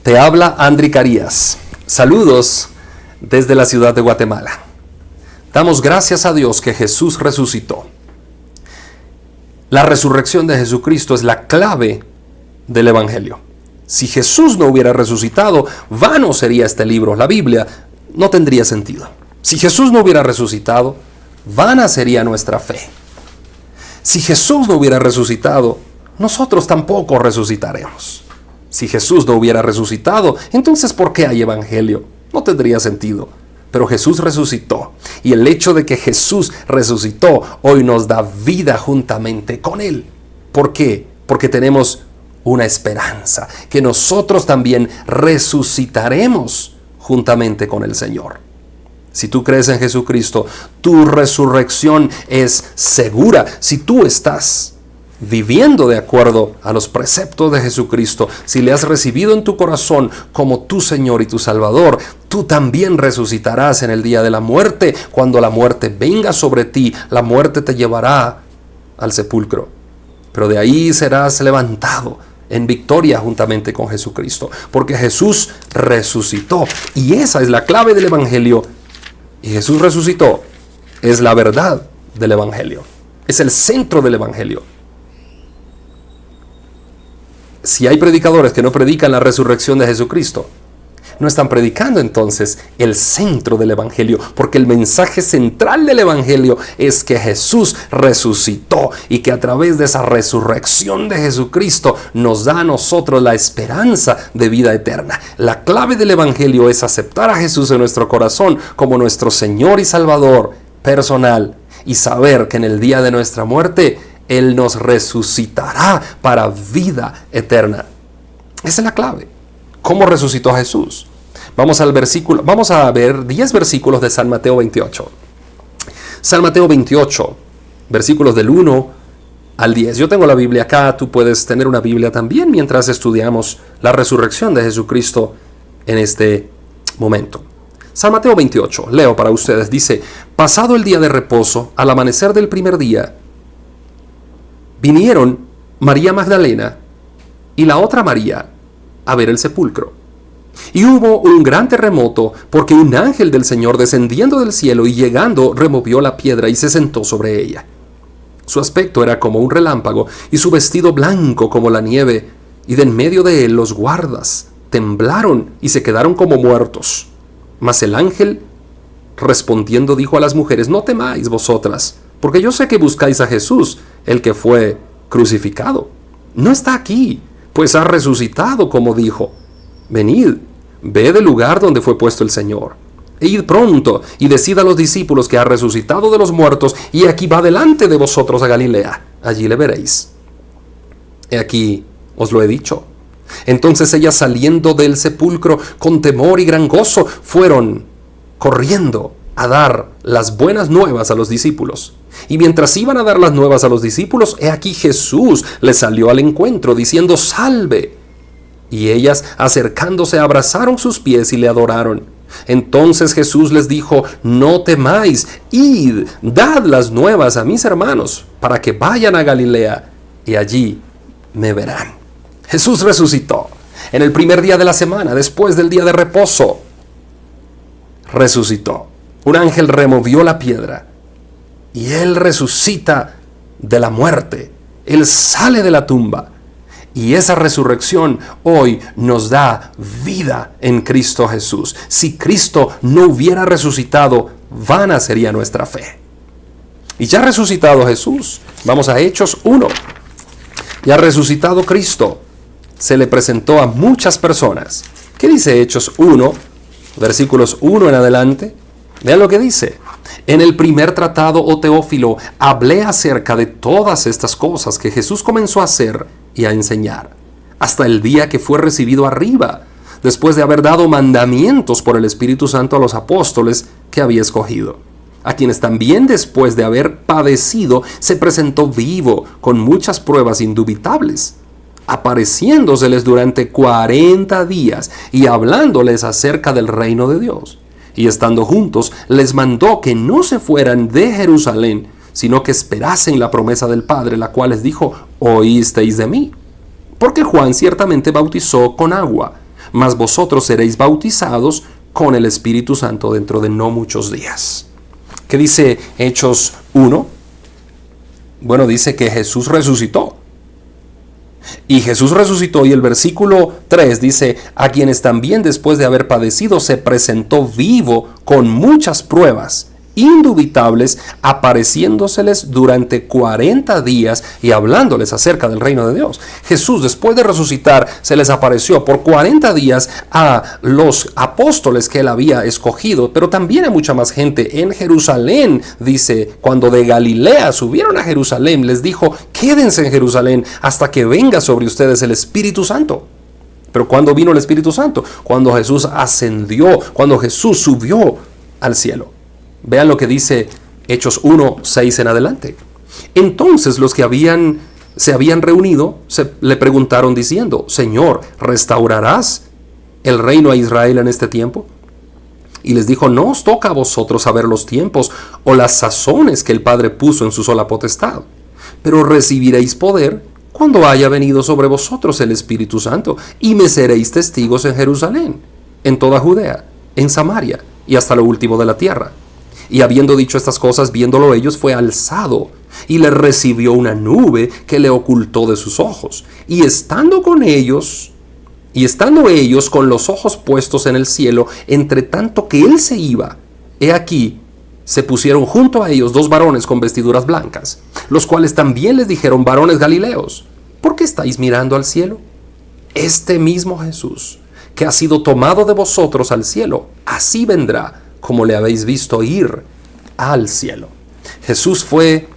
Te habla Andri Carías. Saludos desde la ciudad de Guatemala. Damos gracias a Dios que Jesús resucitó. La resurrección de Jesucristo es la clave del Evangelio. Si Jesús no hubiera resucitado, vano sería este libro, la Biblia, no tendría sentido. Si Jesús no hubiera resucitado, vana sería nuestra fe. Si Jesús no hubiera resucitado, nosotros tampoco resucitaremos. Si Jesús no hubiera resucitado, entonces ¿por qué hay Evangelio? No tendría sentido. Pero Jesús resucitó, y el hecho de que Jesús resucitó hoy nos da vida juntamente con Él. ¿Por qué? Porque tenemos una esperanza, que nosotros también resucitaremos juntamente con el Señor. Si tú crees en Jesucristo, tu resurrección es segura. Si tú estás viviendo de acuerdo a los preceptos de Jesucristo, si le has recibido en tu corazón como tu Señor y tu Salvador, tú también resucitarás en el día de la muerte. Cuando la muerte venga sobre ti, la muerte te llevará al sepulcro, pero de ahí serás levantado en victoria juntamente con Jesucristo, porque Jesús resucitó, y esa es la clave del Evangelio. Y Jesús resucitó es la verdad del Evangelio, es el centro del Evangelio. Si hay predicadores que no predican la resurrección de Jesucristo, no están predicando entonces el centro del Evangelio, porque el mensaje central del Evangelio es que Jesús resucitó y que a través de esa resurrección de Jesucristo nos da a nosotros la esperanza de vida eterna. La clave del Evangelio es aceptar a Jesús en nuestro corazón como nuestro Señor y Salvador personal y saber que en el día de nuestra muerte Él nos resucitará para vida eterna. Esa es la clave. ¿Cómo resucitó Jesús? Vamos a ver 10 versículos de San Mateo 28. San Mateo 28, versículos del 1 al 10. Yo tengo la Biblia acá, tú puedes tener una Biblia también mientras estudiamos la resurrección de Jesucristo en este momento. San Mateo 28, leo para ustedes, dice: pasado el día de reposo, al amanecer del primer día, vinieron María Magdalena y la otra María a ver el sepulcro. Y hubo un gran terremoto, porque un ángel del Señor descendiendo del cielo y llegando removió la piedra y se sentó sobre ella. Su aspecto era como un relámpago y su vestido blanco como la nieve, y de en medio de él los guardas temblaron y se quedaron como muertos. Mas el ángel respondiendo dijo a las mujeres: no temáis vosotras, porque yo sé que buscáis a Jesús, el que fue crucificado. No está aquí, pues ha resucitado, como dijo. Venid, ved el lugar donde fue puesto el Señor. E id pronto y decid a los discípulos que ha resucitado de los muertos, y aquí va delante de vosotros a Galilea. Allí le veréis. He aquí, os lo he dicho. Entonces ellas, saliendo del sepulcro con temor y gran gozo, fueron corriendo a dar las buenas nuevas a los discípulos. Y mientras iban a dar las nuevas a los discípulos, he aquí Jesús les salió al encuentro, diciendo: salve. Y ellas, acercándose, abrazaron sus pies y le adoraron. Entonces Jesús les dijo: no temáis, id, dad las nuevas a mis hermanos, para que vayan a Galilea, y allí me verán. Jesús resucitó en el primer día de la semana, después del día de reposo. Resucitó. Un ángel removió la piedra y Él resucita de la muerte. Él sale de la tumba. Y esa resurrección hoy nos da vida en Cristo Jesús. Si Cristo no hubiera resucitado, vana sería nuestra fe. Y ya resucitado Jesús, vamos a Hechos 1. Ya resucitado Cristo, se le presentó a muchas personas. ¿Qué dice Hechos 1, versículos 1 en adelante? Vean lo que dice. En el primer tratado, oh Teófilo, hablé acerca de todas estas cosas que Jesús comenzó a hacer y a enseñar, hasta el día que fue recibido arriba, después de haber dado mandamientos por el Espíritu Santo a los apóstoles que había escogido, a quienes también después de haber padecido se presentó vivo con muchas pruebas indubitables, apareciéndoseles durante 40 días y hablándoles acerca del reino de Dios. Y estando juntos, les mandó que no se fueran de Jerusalén, sino que esperasen la promesa del Padre, la cual les dijo: oísteis de mí. Porque Juan ciertamente bautizó con agua, mas vosotros seréis bautizados con el Espíritu Santo dentro de no muchos días. ¿Qué dice Hechos 1? Bueno, dice que Jesús resucitó. Y Jesús resucitó, y el versículo 3 dice: a quienes también después de haber padecido se presentó vivo con muchas pruebas indubitables, apareciéndoseles durante 40 días y hablándoles acerca del reino de Dios. Jesús, después de resucitar, se les apareció por 40 días a los apóstoles que él había escogido, pero también a mucha más gente en Jerusalén. Dice, cuando de Galilea subieron a Jerusalén, les dijo: quédense en Jerusalén hasta que venga sobre ustedes el Espíritu Santo. Pero ¿cuándo vino el Espíritu Santo? Cuando Jesús ascendió, cuando Jesús subió al cielo. Vean lo que dice Hechos 1, 6 en adelante. Entonces los que se habían reunido le preguntaron diciendo: Señor, ¿restaurarás el reino a Israel en este tiempo? Y les dijo: no os toca a vosotros saber los tiempos o las sazones que el Padre puso en su sola potestad, pero recibiréis poder cuando haya venido sobre vosotros el Espíritu Santo, y me seréis testigos en Jerusalén, en toda Judea, en Samaria y hasta lo último de la tierra. Y habiendo dicho estas cosas, viéndolo ellos, fue alzado, y le recibió una nube que le ocultó de sus ojos. Y estando ellos con los ojos puestos en el cielo, entre tanto que él se iba, he aquí, se pusieron junto a ellos 2 varones con vestiduras blancas, los cuales también les dijeron: varones galileos, ¿por qué estáis mirando al cielo? Este mismo Jesús, que ha sido tomado de vosotros al cielo, así vendrá como le habéis visto ir al cielo. Jesús fue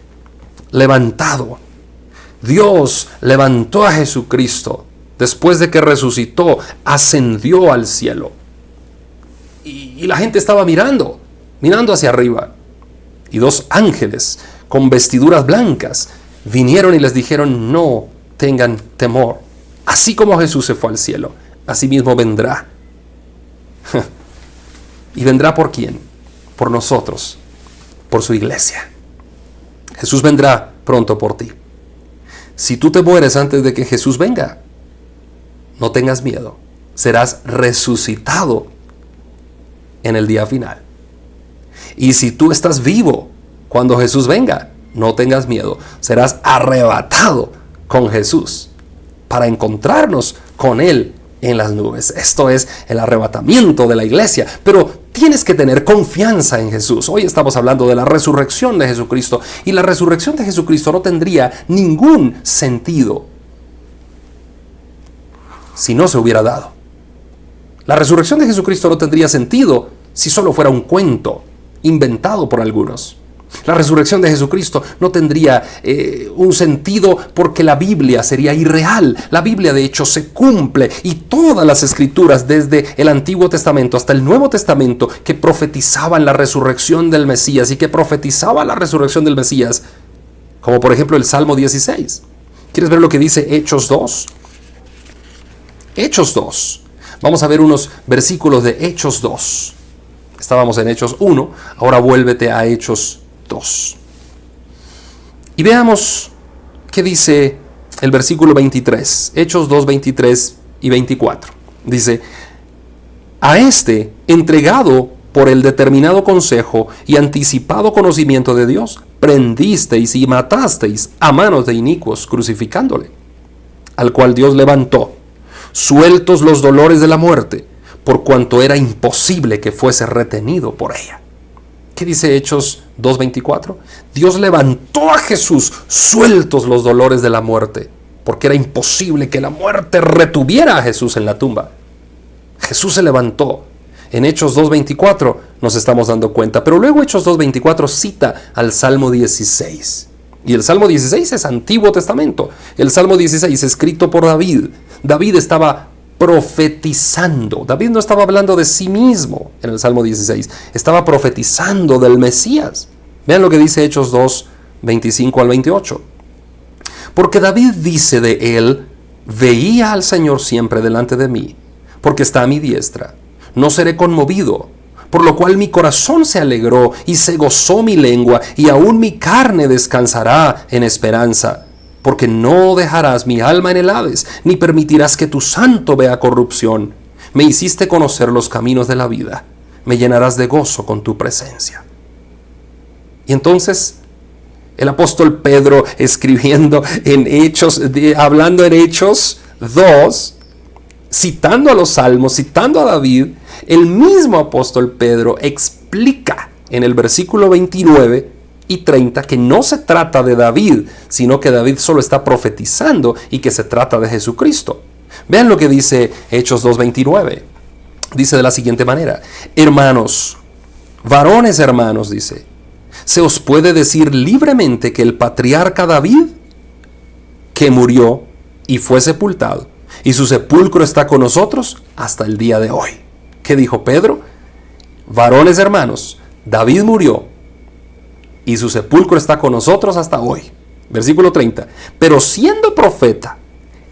levantado. Dios levantó a Jesucristo. Después de que resucitó, ascendió al cielo. Y la gente estaba mirando hacia arriba. Y 2 ángeles con vestiduras blancas vinieron y les dijeron: no tengan temor. Así como Jesús se fue al cielo, así mismo vendrá. ¿Y vendrá por quién? Por nosotros, por su iglesia. Jesús vendrá pronto por ti. Si tú te mueres antes de que Jesús venga, no tengas miedo. Serás resucitado en el día final. Y si tú estás vivo cuando Jesús venga, no tengas miedo. Serás arrebatado con Jesús para encontrarnos con Él en las nubes. Esto es el arrebatamiento de la iglesia. Pero tienes que tener confianza en Jesús. Hoy estamos hablando de la resurrección de Jesucristo. Y la resurrección de Jesucristo no tendría ningún sentido si no se hubiera dado. La resurrección de Jesucristo no tendría sentido si solo fuera un cuento inventado por algunos. La resurrección de Jesucristo no tendría un sentido porque la Biblia sería irreal. La Biblia de hecho se cumple, y todas las escrituras desde el Antiguo Testamento hasta el Nuevo Testamento que profetizaban la resurrección del Mesías como por ejemplo el Salmo 16. ¿Quieres ver lo que dice Hechos 2? Hechos 2. Vamos a ver unos versículos de Hechos 2. Estábamos en Hechos 1, ahora vuélvete a Hechos 2. Y veamos qué dice el versículo 23. Hechos 2, 23 y 24. Dice: a este, entregado por el determinado consejo y anticipado conocimiento de Dios, prendisteis y matasteis a manos de inicuos, crucificándole, al cual Dios levantó, sueltos los dolores de la muerte, por cuanto era imposible que fuese retenido por ella. ¿Qué dice Hechos 2:24? Dios levantó a Jesús sueltos los dolores de la muerte, porque era imposible que la muerte retuviera a Jesús en la tumba. Jesús se levantó. En Hechos 2:24 nos estamos dando cuenta, pero luego Hechos 2:24 cita al Salmo 16. Y el Salmo 16 es Antiguo Testamento. El Salmo 16 escrito por David. David estaba profetizando. David no estaba hablando de sí mismo en el Salmo 16. Estaba profetizando del Mesías. Vean lo que dice Hechos 2, 25 al 28. Porque David dice de él: veía al Señor siempre delante de mí, porque está a mi diestra. No seré conmovido, por lo cual mi corazón se alegró y se gozó mi lengua, y aún mi carne descansará en esperanza. Porque no dejarás mi alma en el Hades, ni permitirás que tu santo vea corrupción. Me hiciste conocer los caminos de la vida. Me llenarás de gozo con tu presencia. Y entonces el apóstol Pedro, escribiendo en Hechos, hablando en Hechos 2, citando a los salmos, citando a David, el mismo apóstol Pedro explica en el versículo 29 y 30 que no se trata de David, sino que David solo está profetizando y que se trata de Jesucristo. Vean lo que dice Hechos 2:29. Dice de la siguiente manera: hermanos, varones hermanos, dice, ¿se os puede decir libremente que el patriarca David, que murió y fue sepultado, y su sepulcro está con nosotros hasta el día de hoy? ¿Qué dijo Pedro? Varones hermanos, David murió y su sepulcro está con nosotros hasta hoy. Versículo 30. Pero siendo profeta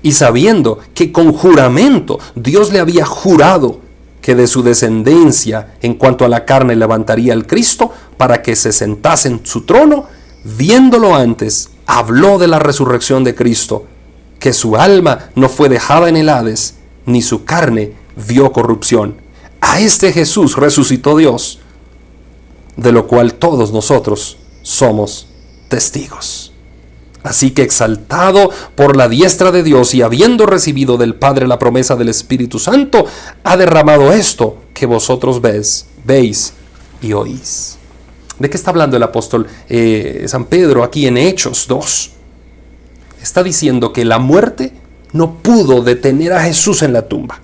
y sabiendo que con juramento Dios le había jurado que de su descendencia en cuanto a la carne levantaría al Cristo para que se sentase en su trono, viéndolo antes, habló de la resurrección de Cristo, que su alma no fue dejada en el Hades, ni su carne vio corrupción. A este Jesús resucitó Dios, de lo cual todos nosotros somos testigos. Así que exaltado por la diestra de Dios y habiendo recibido del Padre la promesa del Espíritu Santo, ha derramado esto que vosotros veis y oís. ¿De qué está hablando el apóstol San Pedro aquí en Hechos 2? Está diciendo que la muerte no pudo detener a Jesús en la tumba.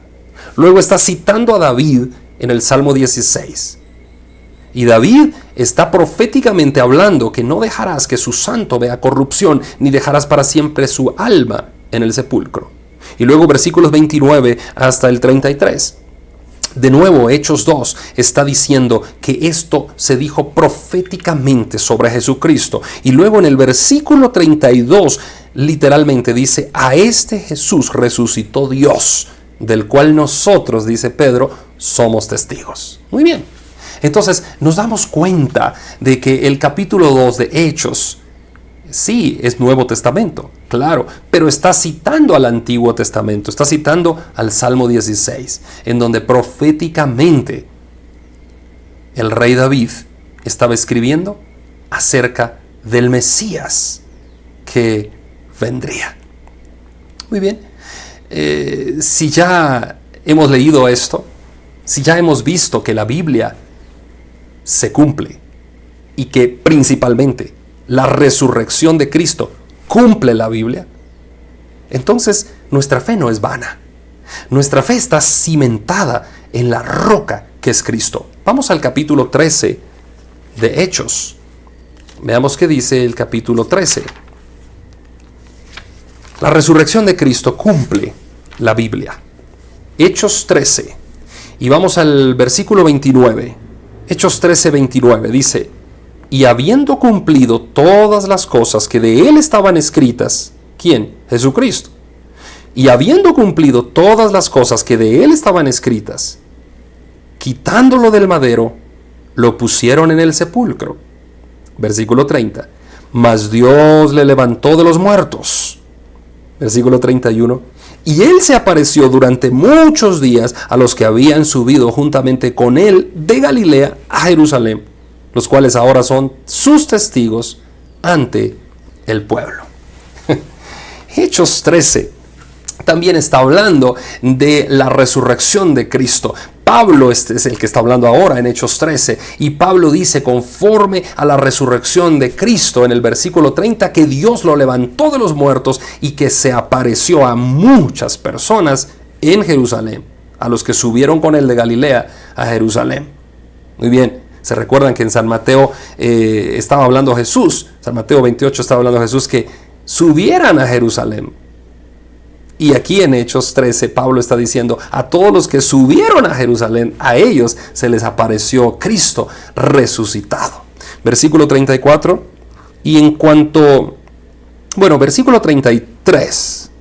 Luego está citando a David en el Salmo 16. Y David está proféticamente hablando que no dejarás que su santo vea corrupción, ni dejarás para siempre su alma en el sepulcro. Y luego versículos 29 hasta el 33. De nuevo, Hechos 2 está diciendo que esto se dijo proféticamente sobre Jesucristo. Y luego en el versículo 32 literalmente dice: a este Jesús resucitó Dios, del cual nosotros, dice Pedro, somos testigos. Muy bien. Entonces nos damos cuenta de que el capítulo 2 de Hechos, sí, es Nuevo Testamento, claro, pero está citando al Antiguo Testamento, está citando al Salmo 16, en donde proféticamente el rey David estaba escribiendo acerca del Mesías que vendría. Muy bien, si ya hemos leído esto, si ya hemos visto que la Biblia se cumple y que principalmente la resurrección de Cristo cumple la Biblia, entonces nuestra fe no es vana. Nuestra fe está cimentada en la roca que es Cristo. Vamos al capítulo 13 de Hechos. Veamos qué dice el capítulo 13. La resurrección de Cristo cumple la Biblia. Hechos 13. Y vamos al versículo 29. Hechos 13, 29 dice: y habiendo cumplido todas las cosas que de él estaban escritas, ¿quién? Jesucristo. Y habiendo cumplido todas las cosas que de él estaban escritas, quitándolo del madero, lo pusieron en el sepulcro. Versículo 30. Mas Dios le levantó de los muertos. Versículo 31. Y él se apareció durante muchos días a los que habían subido juntamente con él de Galilea a Jerusalén, los cuales ahora son sus testigos ante el pueblo. Hechos 13 también está hablando de la resurrección de Cristo. Pablo es el que está hablando ahora en Hechos 13, y Pablo dice, conforme a la resurrección de Cristo, en el versículo 30, que Dios lo levantó de los muertos y que se apareció a muchas personas en Jerusalén, a los que subieron con él de Galilea a Jerusalén. Muy bien, se recuerdan que en San Mateo estaba hablando Jesús, San Mateo 28 estaba hablando Jesús que subieran a Jerusalén. Y aquí en Hechos 13 Pablo está diciendo: a todos los que subieron a Jerusalén, a ellos se les apareció Cristo resucitado. Versículo 34. Y en cuanto, versículo 33.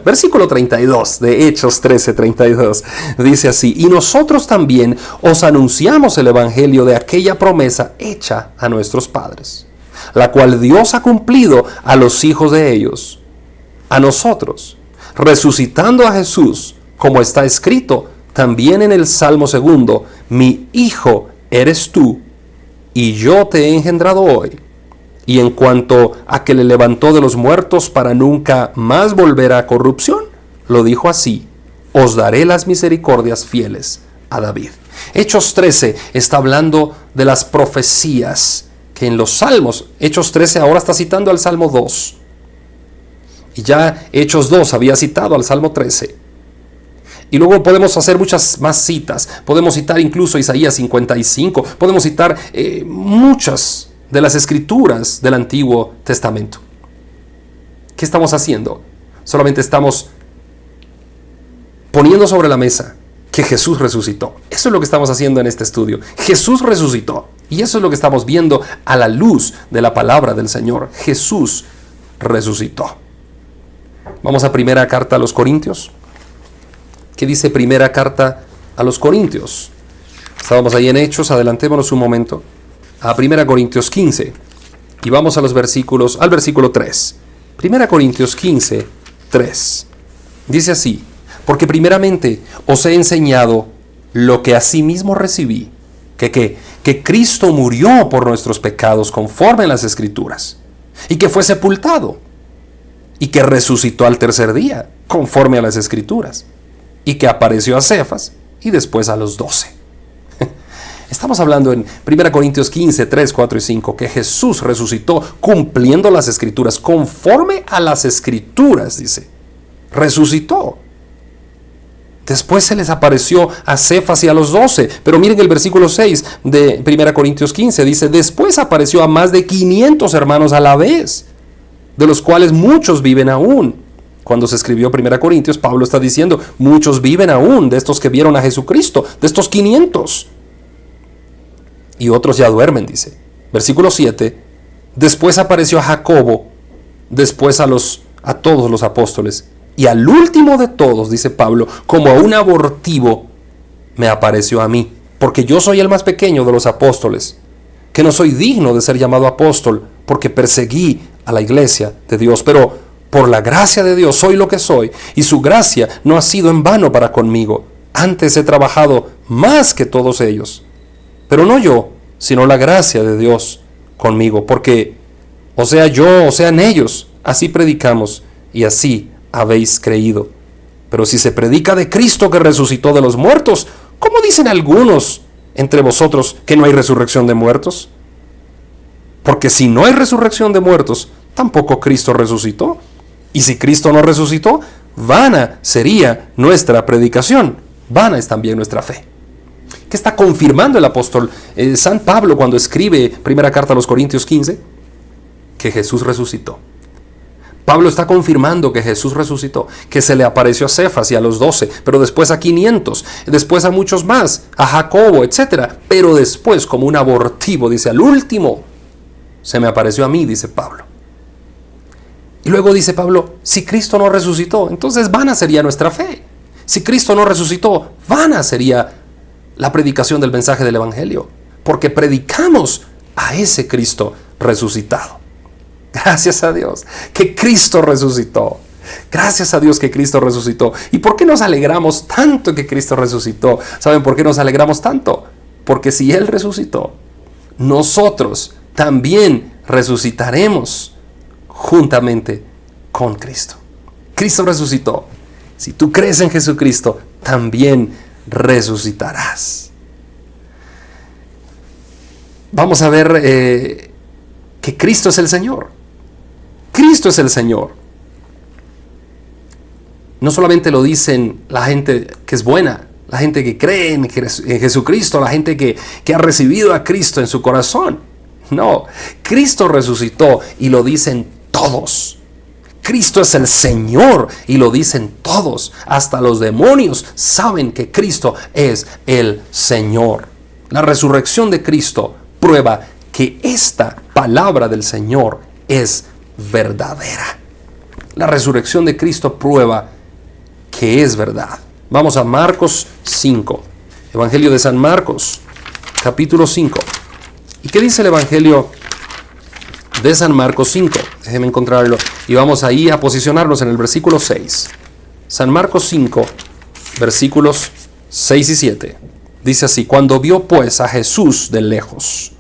Versículo 32 de Hechos 13, 32. Dice así: y nosotros también os anunciamos el evangelio de aquella promesa hecha a nuestros padres, la cual Dios ha cumplido a los hijos de ellos, a nosotros, resucitando a Jesús, como está escrito también en el Salmo 2, mi hijo eres tú, y yo te he engendrado hoy. Y en cuanto a que le levantó de los muertos para nunca más volver a corrupción, lo dijo así: os daré las misericordias fieles a David. Hechos 13 está hablando de las profecías que en los Salmos, Hechos 13 ahora está citando al Salmo 2. Y ya Hechos 2 había citado al Salmo 13. Y luego podemos hacer muchas más citas. Podemos citar incluso Isaías 55. Podemos citar muchas de las escrituras del Antiguo Testamento. ¿Qué estamos haciendo? Solamente estamos poniendo sobre la mesa que Jesús resucitó. Eso es lo que estamos haciendo en este estudio. Jesús resucitó. Y eso es lo que estamos viendo a la luz de la palabra del Señor. Jesús resucitó. Vamos a primera carta a los Corintios. ¿Qué dice primera carta a los Corintios? Estábamos ahí en Hechos, adelantémonos un momento a 1 Corintios 15 y vamos a los versículos, al versículo 3. 1 Corintios 15, 3. Dice así: porque primeramente os he enseñado lo que asimismo recibí, que Cristo murió por nuestros pecados conforme a las Escrituras, y que fue sepultado, y que resucitó al tercer día conforme a las Escrituras, y que apareció a Cefas y después a los 12. Estamos hablando en 1 Corintios 15, 3, 4 y 5, que Jesús resucitó cumpliendo las Escrituras, conforme a las Escrituras, dice. Resucitó. Después se les apareció a Cefas y a los 12. Pero miren el versículo 6 de 1 Corintios 15. Dice: después apareció a más de 500 hermanos a la vez, de los cuales muchos viven aún. Cuando se escribió 1 Corintios, Pablo está diciendo: muchos viven aún de estos que vieron a Jesucristo, de estos 500. Y otros ya duermen, dice. Versículo 7. Después apareció a Jacobo, después a todos los apóstoles. Y al último de todos, dice Pablo, como a un abortivo, me apareció a mí, porque yo soy el más pequeño de los apóstoles, que no soy digno de ser llamado apóstol, porque perseguí a la iglesia de Dios. Pero por la gracia de Dios soy lo que soy, y su gracia no ha sido en vano para conmigo. Antes he trabajado más que todos ellos. Pero no yo, sino la gracia de Dios conmigo, porque o sea yo, o sean ellos, así predicamos, y así habéis creído. Pero si se predica de Cristo que resucitó de los muertos, ¿cómo dicen algunos entre vosotros que no hay resurrección de muertos? Porque si no hay resurrección de muertos, tampoco Cristo resucitó. Y si Cristo no resucitó, vana sería nuestra predicación, vana es también nuestra fe. ¿Qué está confirmando el apóstol San Pablo cuando escribe primera carta a los Corintios 15? Que Jesús resucitó. Pablo está confirmando que Jesús resucitó, que se le apareció a Cefas y a los 12, pero después a 500, después a muchos más, a Jacobo, etc. Pero después, como un abortivo, dice, al último, se me apareció a mí, dice Pablo. Y luego dice Pablo: si Cristo no resucitó, entonces vana sería nuestra fe. Si Cristo no resucitó, vana sería la predicación del mensaje del Evangelio, porque predicamos a ese Cristo resucitado. Gracias a Dios que Cristo resucitó. Gracias a Dios que Cristo resucitó. ¿Y por qué nos alegramos tanto que Cristo resucitó? ¿Saben por qué nos alegramos tanto? Porque si Él resucitó, nosotros también resucitaremos juntamente con Cristo. Cristo resucitó. Si tú crees en Jesucristo, también resucitarás. Vamos a ver que Cristo es el Señor. Cristo es el Señor. No solamente lo dicen la gente que es buena, la gente que cree en Jesucristo, la gente que ha recibido a Cristo en su corazón. No, Cristo resucitó y lo dicen todos. Cristo es el Señor y lo dicen todos. Hasta los demonios saben que Cristo es el Señor. La resurrección de Cristo prueba que esta palabra del Señor es verdadera. La resurrección de Cristo prueba que es verdad. Vamos a Marcos 5, Evangelio de San Marcos, capítulo 5. ¿Y qué dice el Evangelio de San Marcos 5? Déjenme encontrarlo y vamos ahí a posicionarnos en el versículo 6. San Marcos 5, versículos 6 y 7. Dice así: cuando vio pues a Jesús de lejos,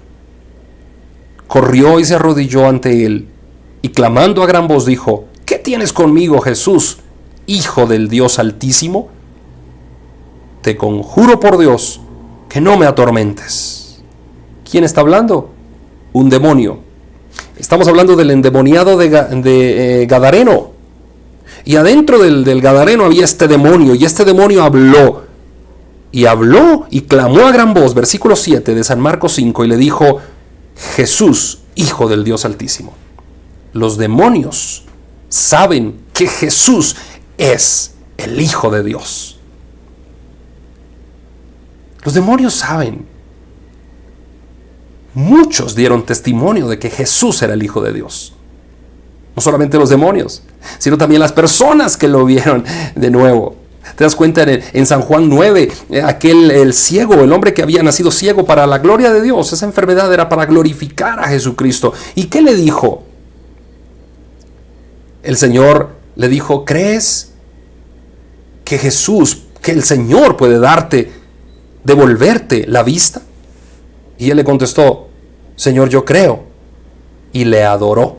corrió y se arrodilló ante él, y clamando a gran voz dijo: ¿qué tienes conmigo, Jesús, Hijo del Dios Altísimo? Te conjuro por Dios que no me atormentes. ¿Quién está hablando? Un demonio. Estamos hablando del endemoniado de Gadareno. Y adentro del Gadareno había este demonio, y este demonio habló y clamó a gran voz, versículo 7 de San Marcos 5, y le dijo: Jesús, Hijo del Dios Altísimo. Los demonios saben que Jesús es el Hijo de Dios. Los demonios saben. Muchos dieron testimonio de que Jesús era el Hijo de Dios. No solamente los demonios, sino también las personas que lo vieron de nuevo. Te das cuenta en San Juan 9, el ciego, el hombre que había nacido ciego para la gloria de Dios. Esa enfermedad era para glorificar a Jesucristo. ¿Y qué le dijo? El Señor le dijo: ¿crees que Jesús, que el Señor puede devolverte la vista? Y él le contestó: Señor, yo creo. Y le adoró.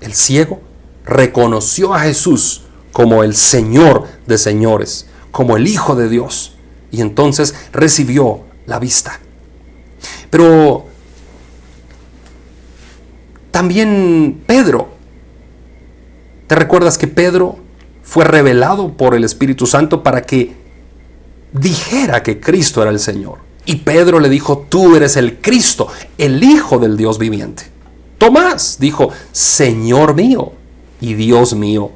El ciego reconoció a Jesús como el Señor de señores, como el Hijo de Dios, y entonces recibió la vista. Pero también Pedro, ¿te recuerdas que Pedro fue revelado por el Espíritu Santo para que dijera que Cristo era el Señor? Y Pedro le dijo: tú eres el Cristo, el Hijo del Dios viviente. Tomás dijo: Señor mío y Dios mío.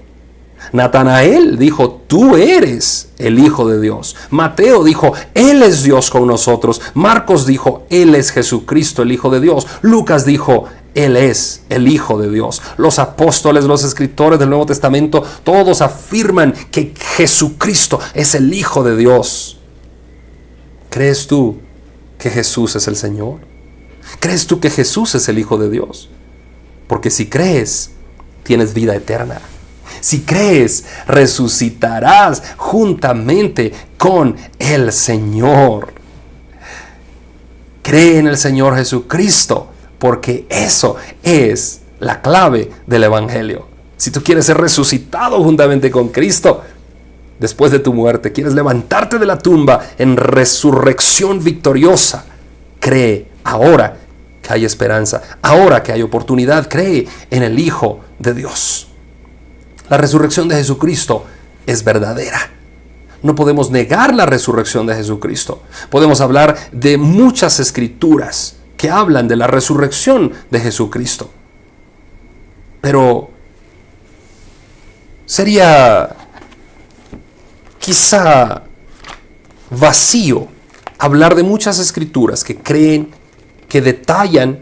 Natanael dijo: tú eres el Hijo de Dios. Mateo dijo: Él es Dios con nosotros. Marcos dijo: Él es Jesucristo, el Hijo de Dios. Lucas dijo: Él es el Hijo de Dios. Los apóstoles, los escritores del Nuevo Testamento, todos afirman que Jesucristo es el Hijo de Dios. ¿Crees tú que Jesús es el Señor? ¿Crees tú que Jesús es el Hijo de Dios? Porque si crees, tienes vida eterna. Si crees, resucitarás juntamente con el Señor. Cree en el Señor Jesucristo, porque eso es la clave del Evangelio. Si tú quieres ser resucitado juntamente con Cristo, después de tu muerte, quieres levantarte de la tumba en resurrección victoriosa, cree ahora que hay esperanza, ahora que hay oportunidad, cree en el Hijo de Dios. La resurrección de Jesucristo es verdadera. No podemos negar la resurrección de Jesucristo. Podemos hablar de muchas escrituras que hablan de la resurrección de Jesucristo. Pero sería quizá vacío hablar de muchas escrituras que creen, que detallan,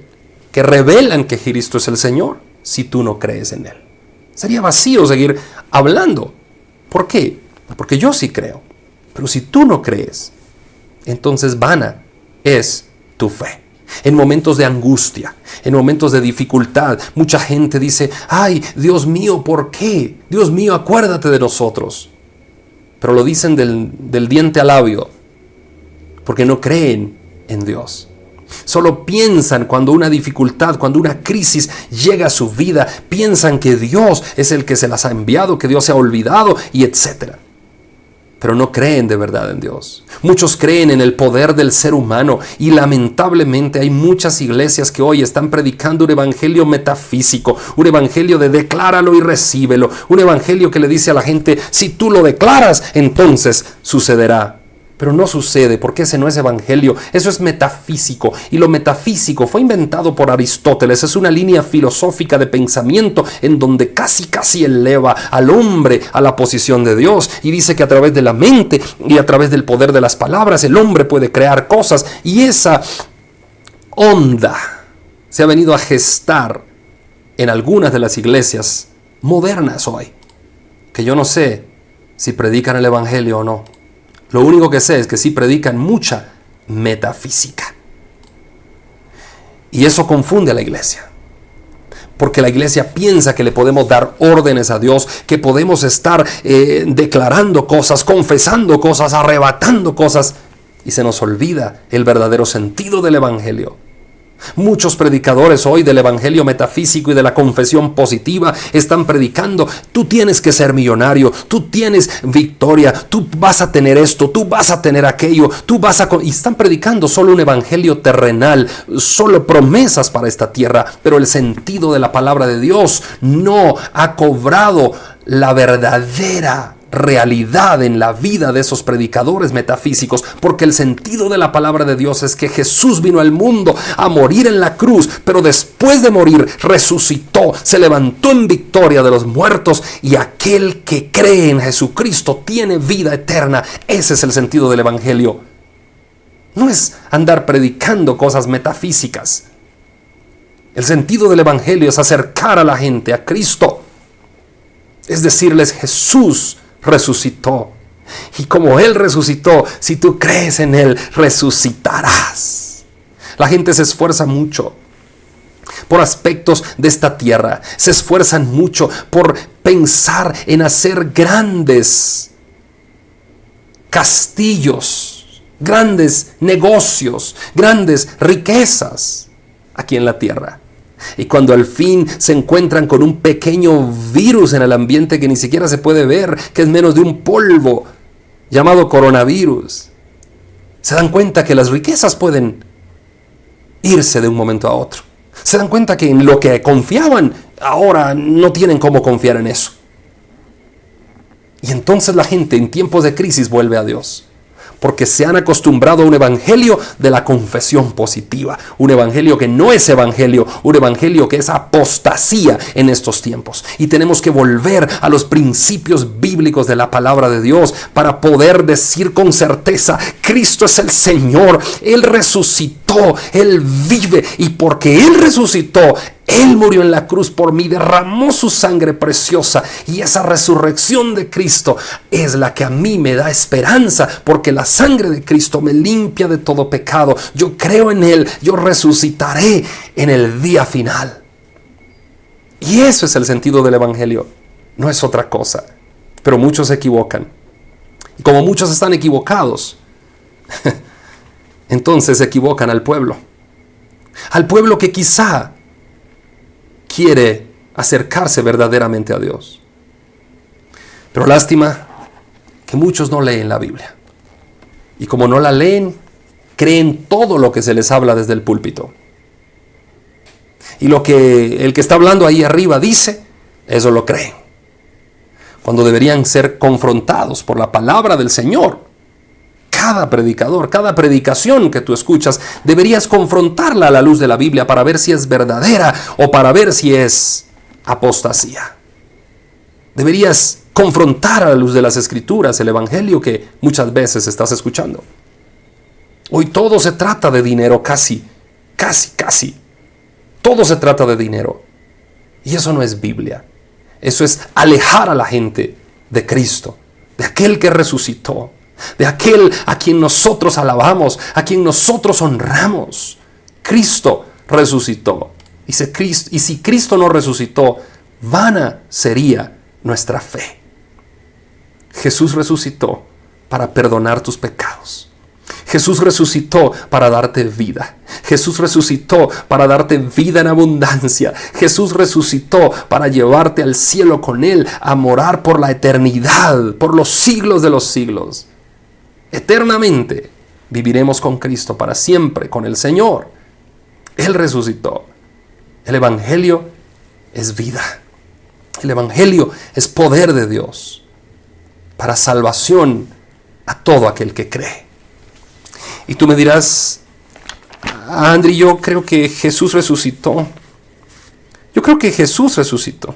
que revelan que Cristo es el Señor, si tú no crees en Él. Sería vacío seguir hablando. ¿Por qué? Porque yo sí creo. Pero si tú no crees, entonces vana es tu fe. En momentos de angustia, en momentos de dificultad, mucha gente dice: ay, Dios mío, ¿por qué? Dios mío, acuérdate de nosotros. Pero lo dicen del diente al labio, porque no creen en Dios. Solo piensan cuando una dificultad, cuando una crisis llega a su vida, piensan que Dios es el que se las ha enviado, que Dios se ha olvidado y etcétera. Pero no creen de verdad en Dios. Muchos creen en el poder del ser humano y lamentablemente hay muchas iglesias que hoy están predicando un evangelio metafísico, un evangelio de decláralo y recíbelo, un evangelio que le dice a la gente: si tú lo declaras, entonces sucederá. Pero no sucede, porque ese no es evangelio, eso es metafísico. Y lo metafísico fue inventado por Aristóteles. Es una línea filosófica de pensamiento en donde casi eleva al hombre a la posición de Dios. Y dice que a través de la mente y a través del poder de las palabras, el hombre puede crear cosas. Y esa onda se ha venido a gestar en algunas de las iglesias modernas hoy, que yo no sé si predican el evangelio o no. Lo único que sé es que sí predican mucha metafísica. Y eso confunde a la iglesia. porque la iglesia piensa que le podemos dar órdenes a Dios, que podemos estar declarando cosas, confesando cosas, arrebatando cosas, y se nos olvida el verdadero sentido del evangelio. Muchos predicadores hoy del evangelio metafísico y de la confesión positiva están predicando: tú tienes que ser millonario, tú tienes victoria, tú vas a tener esto, tú vas a tener aquello, y están predicando solo un evangelio terrenal, solo promesas para esta tierra, pero el sentido de la palabra de Dios no ha cobrado la verdadera realidad en la vida de esos predicadores metafísicos, porque el sentido de la palabra de Dios es que Jesús vino al mundo a morir en la cruz, pero después de morir resucitó, se levantó en victoria de los muertos, y aquel que cree en Jesucristo tiene vida eterna. Ese es el sentido del evangelio. No es andar predicando cosas metafísicas. El sentido del evangelio es acercar a la gente a Cristo, es decirles: Jesús resucitó, y como Él resucitó, si tú crees en Él, resucitarás. La gente se esfuerza mucho por aspectos de esta tierra, se esfuerzan mucho por pensar en hacer grandes castillos, grandes negocios, grandes riquezas aquí en la tierra. Y cuando al fin se encuentran con un pequeño virus en el ambiente que ni siquiera se puede ver, que es menos de un polvo, llamado coronavirus, se dan cuenta que las riquezas pueden irse de un momento a otro. Se dan cuenta que en lo que confiaban, ahora no tienen cómo confiar en eso. Y entonces la gente en tiempos de crisis vuelve a Dios, porque se han acostumbrado a un evangelio de la confesión positiva, un evangelio que no es evangelio, un evangelio que es apostasía en estos tiempos. Y tenemos que volver a los principios bíblicos de la palabra de Dios para poder decir con certeza: Cristo es el Señor, Él resucitó, Él vive, y porque Él resucitó, Él murió en la cruz por mí, derramó su sangre preciosa, y esa resurrección de Cristo es la que a mí me da esperanza, porque la sangre de Cristo me limpia de todo pecado. Yo creo en Él, yo resucitaré en el día final. Y eso es el sentido del evangelio, no es otra cosa. Pero muchos se equivocan, y como muchos están equivocados, entonces se equivocan al pueblo que quizá quiere acercarse verdaderamente a Dios. Pero lástima que muchos no leen la Biblia. Y como no la leen, creen todo lo que se les habla desde el púlpito. Y lo que el que está hablando ahí arriba dice, eso lo creen. Cuando deberían ser confrontados por la palabra del Señor. Cada predicador, cada predicación que tú escuchas, deberías confrontarla a la luz de la Biblia para ver si es verdadera o para ver si es apostasía. Deberías confrontar a la luz de las Escrituras el evangelio que muchas veces estás escuchando. Hoy todo se trata de dinero, casi. Todo se trata de dinero. Y eso no es Biblia. Eso es alejar a la gente de Cristo, de aquel que resucitó, de aquel a quien nosotros alabamos, a quien nosotros honramos. Cristo resucitó. Y si Cristo no resucitó, vana sería nuestra fe. Jesús resucitó para perdonar tus pecados. Jesús resucitó para darte vida. Jesús resucitó para darte vida en abundancia. Jesús resucitó para llevarte al cielo con Él, a morar por la eternidad, por los siglos de los siglos. Eternamente viviremos con Cristo para siempre, con el Señor. Él resucitó. El evangelio es vida. El evangelio es poder de Dios para salvación a todo aquel que cree. Y tú me dirás: Andri, yo creo que Jesús resucitó. Yo creo que Jesús resucitó,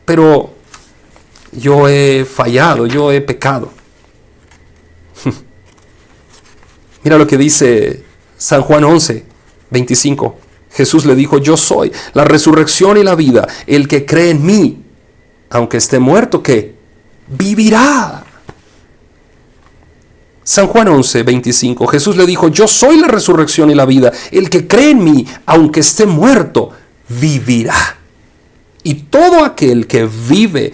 pero yo he fallado, yo he pecado. Mira lo que dice San Juan 11, 25. Jesús le dijo: yo soy la resurrección y la vida. El que cree en mí, aunque esté muerto, ¿qué? Vivirá. San Juan 11, 25. Jesús le dijo: yo soy la resurrección y la vida. El que cree en mí, aunque esté muerto, vivirá. Y todo aquel que vive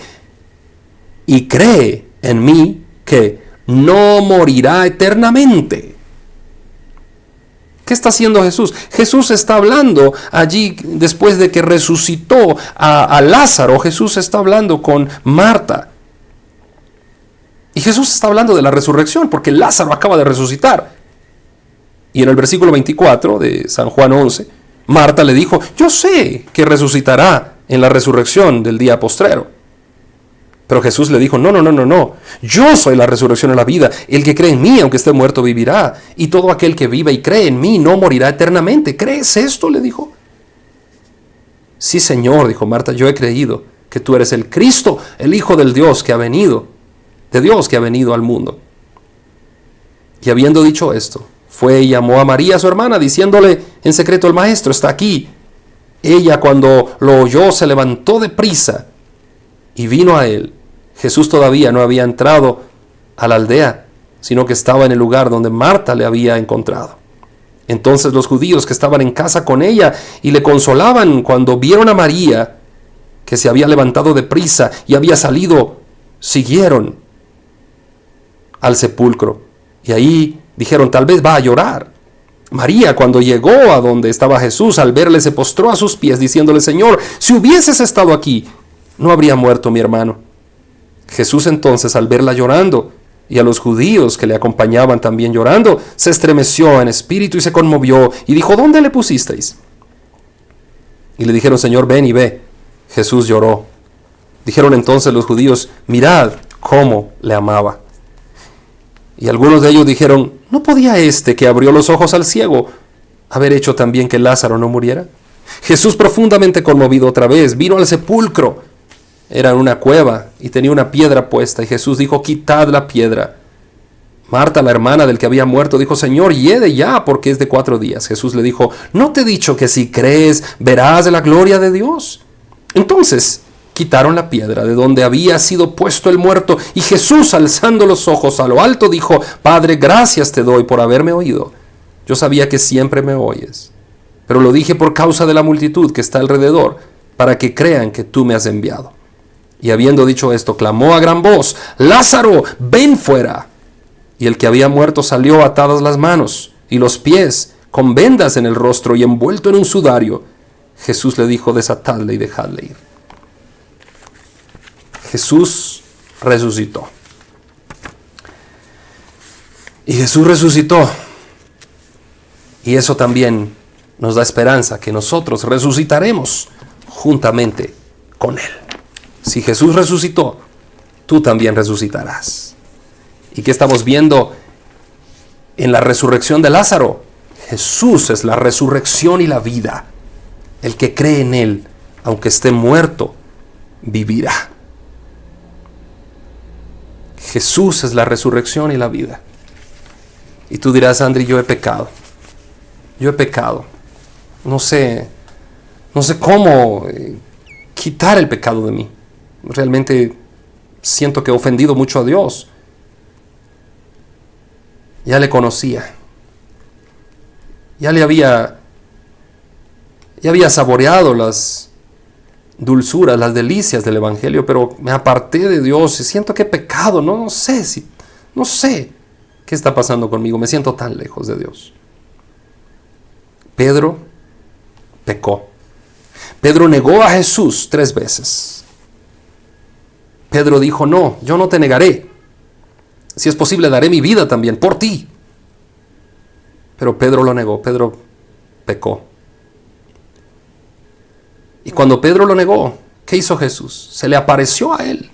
y cree en mí, que no morirá eternamente. ¿Qué está haciendo Jesús? Jesús está hablando allí después de que resucitó a Lázaro. Jesús está hablando con Marta. Y Jesús está hablando de la resurrección porque Lázaro acaba de resucitar. Y en el versículo 24 de San Juan 11, Marta le dijo, yo sé que resucitará en la resurrección del día postrero. Pero Jesús le dijo, no, yo soy la resurrección y la vida. El que cree en mí, aunque esté muerto, vivirá. Y todo aquel que viva y cree en mí no morirá eternamente. ¿Crees esto?, le dijo. Sí, Señor, dijo Marta, yo he creído que tú eres el Cristo, el Hijo del Dios que ha venido, de Dios que ha venido al mundo. Y habiendo dicho esto, fue y llamó a María, su hermana, diciéndole en secreto, el Maestro está aquí. Ella, cuando lo oyó, se levantó de prisa y vino a él. Jesús todavía no había entrado a la aldea, sino que estaba en el lugar donde Marta le había encontrado. Entonces los judíos que estaban en casa con ella y le consolaban, cuando vieron a María, que se había levantado de prisa y había salido, siguieron al sepulcro. Y ahí dijeron, tal vez va a llorar. María, cuando llegó a donde estaba Jesús, al verle se postró a sus pies, diciéndole, Señor, si hubieses estado aquí, no habría muerto mi hermano. Jesús entonces, al verla llorando, y a los judíos que le acompañaban también llorando, se estremeció en espíritu y se conmovió, y dijo, ¿dónde le pusisteis? Y le dijeron, Señor, ven y ve. Jesús lloró. Dijeron entonces los judíos, mirad cómo le amaba. Y algunos de ellos dijeron, ¿no podía este que abrió los ojos al ciego haber hecho también que Lázaro no muriera? Jesús, profundamente conmovido otra vez, vino al sepulcro. Era una cueva y tenía una piedra puesta. Y Jesús dijo, quitad la piedra. Marta, la hermana del que había muerto, dijo, Señor, hiede ya, porque es de 4 días. Jesús le dijo, ¿no te he dicho que si crees, verás la gloria de Dios? Entonces quitaron la piedra de donde había sido puesto el muerto. Y Jesús, alzando los ojos a lo alto, dijo, Padre, gracias te doy por haberme oído. Yo sabía que siempre me oyes, pero lo dije por causa de la multitud que está alrededor, para que crean que tú me has enviado. Y habiendo dicho esto, clamó a gran voz, Lázaro, ven fuera. Y el que había muerto salió atadas las manos y los pies, con vendas en el rostro y envuelto en un sudario. Jesús le dijo, desatadle y dejadle ir. Jesús resucitó. Y Jesús resucitó. Y eso también nos da esperanza, que nosotros resucitaremos juntamente con Él. Si Jesús resucitó, tú también resucitarás. ¿Y qué estamos viendo en la resurrección de Lázaro? Jesús es la resurrección y la vida. El que cree en Él, aunque esté muerto, vivirá. Jesús es la resurrección y la vida. Y tú dirás, Andri, yo he pecado. Yo he pecado. No sé cómo quitar el pecado de mí. Realmente siento que he ofendido mucho a Dios. Ya le conocía. Ya había saboreado las dulzuras, las delicias del Evangelio, pero me aparté de Dios y siento que he pecado. No sé qué está pasando conmigo. Me siento tan lejos de Dios. Pedro pecó. Pedro negó a Jesús 3 veces. Pedro dijo, no, yo no te negaré. Si es posible, daré mi vida también por ti. Pero Pedro lo negó, Pedro pecó. Y cuando Pedro lo negó, ¿qué hizo Jesús? Se le apareció a él.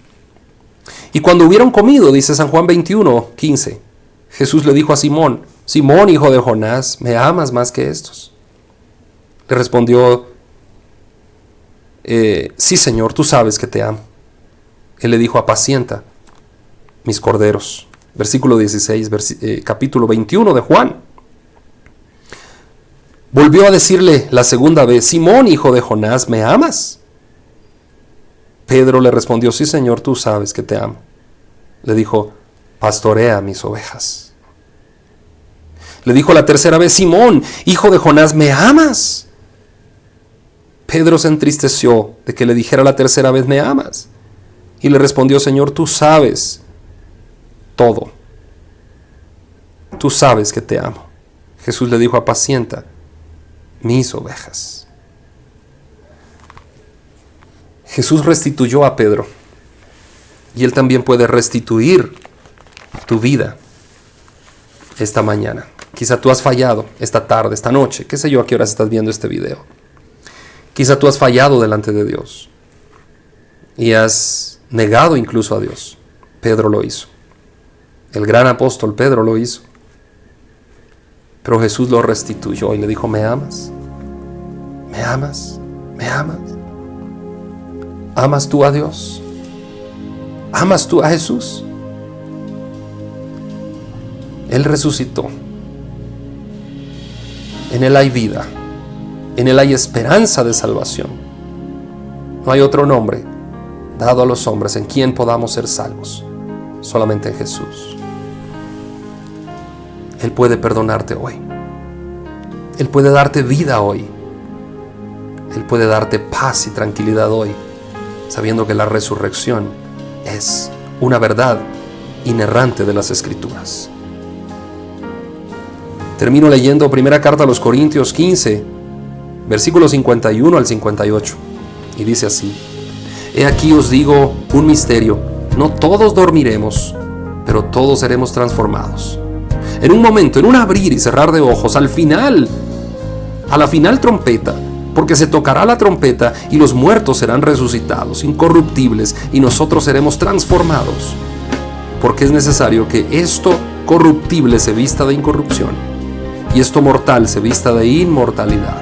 Y cuando hubieron comido, dice San Juan 21:15, Jesús le dijo a Simón, Simón, hijo de Jonás, ¿me amas más que estos? Le respondió, sí, Señor, tú sabes que te amo. Él le dijo, apacienta mis corderos. Versículo 16, capítulo 21 de Juan. Volvió a decirle la segunda vez, Simón, hijo de Jonás, ¿me amas? Pedro le respondió, sí, Señor, tú sabes que te amo. Le dijo, pastorea mis ovejas. Le dijo la tercera vez, Simón, hijo de Jonás, ¿me amas? Pedro se entristeció de que le dijera la tercera vez, ¿me amas? Y le respondió, Señor, tú sabes todo. Tú sabes que te amo. Jesús le dijo, apacienta mis ovejas. Jesús restituyó a Pedro y Él también puede restituir tu vida esta mañana. Quizá tú has fallado esta tarde, esta noche, qué sé yo a qué horas estás viendo este video. Quizá tú has fallado delante de Dios y has negado incluso a Dios. Pedro lo hizo. El gran apóstol Pedro lo hizo. Pero Jesús lo restituyó y le dijo, ¿me amas? ¿Me amas? ¿Me amas? ¿Amas tú a Dios? ¿Amas tú a Jesús? Él resucitó. En Él hay vida. En Él hay esperanza de salvación. No hay otro nombre dado a los hombres en quien podamos ser salvos. Solamente en Jesús. Él puede perdonarte hoy. Él puede darte vida hoy. Él puede darte paz y tranquilidad hoy, sabiendo que la resurrección es una verdad inerrante de las Escrituras. Termino leyendo primera carta a los Corintios 15, versículos 51 al 58. Y dice así: He aquí os digo un misterio, no todos dormiremos, pero todos seremos transformados. En un momento, en un abrir y cerrar de ojos, a la final trompeta, porque se tocará la trompeta y los muertos serán resucitados, incorruptibles, y nosotros seremos transformados. Porque es necesario que esto corruptible se vista de incorrupción y esto mortal se vista de inmortalidad.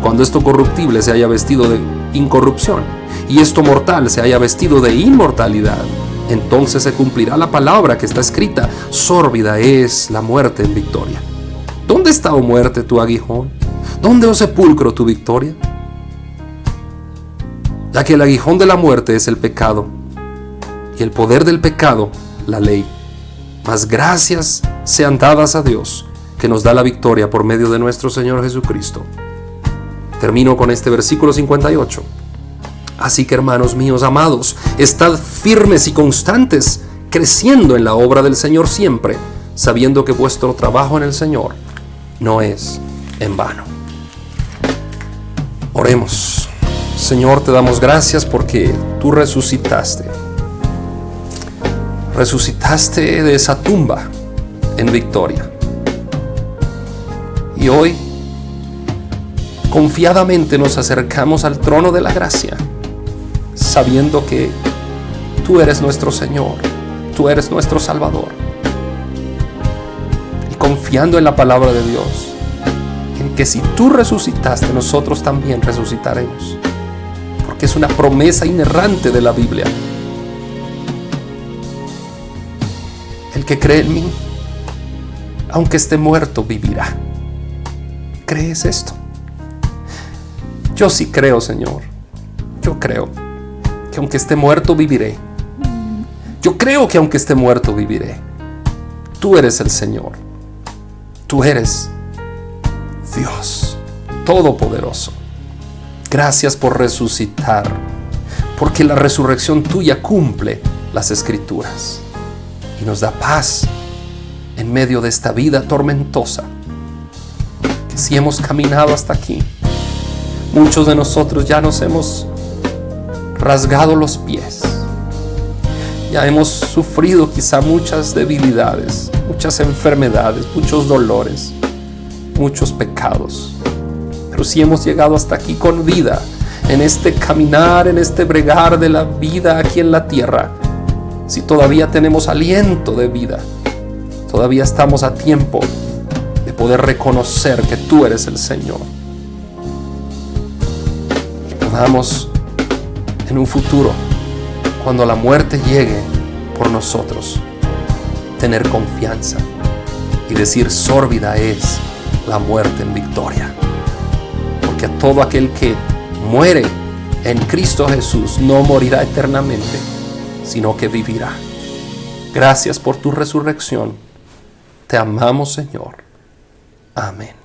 Cuando esto corruptible se haya vestido de incorrupción y esto mortal se haya vestido de inmortalidad, entonces se cumplirá la palabra que está escrita: sórbida es la muerte en victoria. ¿Dónde está, oh muerte, tu aguijón? ¿Dónde, oh sepulcro, tu victoria? Ya que el aguijón de la muerte es el pecado y el poder del pecado la ley. Mas gracias sean dadas a Dios, que nos da la victoria por medio de nuestro Señor Jesucristo. Termino con este versículo 58. Así que, hermanos míos amados, estad firmes y constantes, creciendo en la obra del Señor siempre, sabiendo que vuestro trabajo en el Señor no es en vano. Oremos. Señor, te damos gracias porque tú resucitaste. Resucitaste de esa tumba en victoria. Y hoy, confiadamente nos acercamos al trono de la gracia, sabiendo que tú eres nuestro Señor, tú eres nuestro Salvador. Y confiando en la palabra de Dios, en que si tú resucitaste, nosotros también resucitaremos. Porque es una promesa inerrante de la Biblia. El que cree en mí, aunque esté muerto, vivirá. ¿Crees esto? Yo sí creo, Señor. Yo creo que aunque esté muerto, viviré. Yo creo que aunque esté muerto, viviré. Tú eres el Señor. Tú eres Dios Todopoderoso. Gracias por resucitar, porque la resurrección tuya cumple las Escrituras y nos da paz en medio de esta vida tormentosa. Que si hemos caminado hasta aquí, muchos de nosotros ya nos hemos rasgado los pies. Ya hemos sufrido quizá muchas debilidades, muchas enfermedades, muchos dolores, muchos pecados. Pero si hemos llegado hasta aquí con vida, en este caminar, en este bregar de la vida aquí en la tierra, si todavía tenemos aliento de vida, todavía estamos a tiempo de poder reconocer que tú eres el Señor. Y podamos en un futuro, cuando la muerte llegue por nosotros, tener confianza y decir: sórbida es la muerte en victoria. Porque a todo aquel que muere en Cristo Jesús no morirá eternamente, sino que vivirá. Gracias por tu resurrección. Te amamos, Señor. Amén.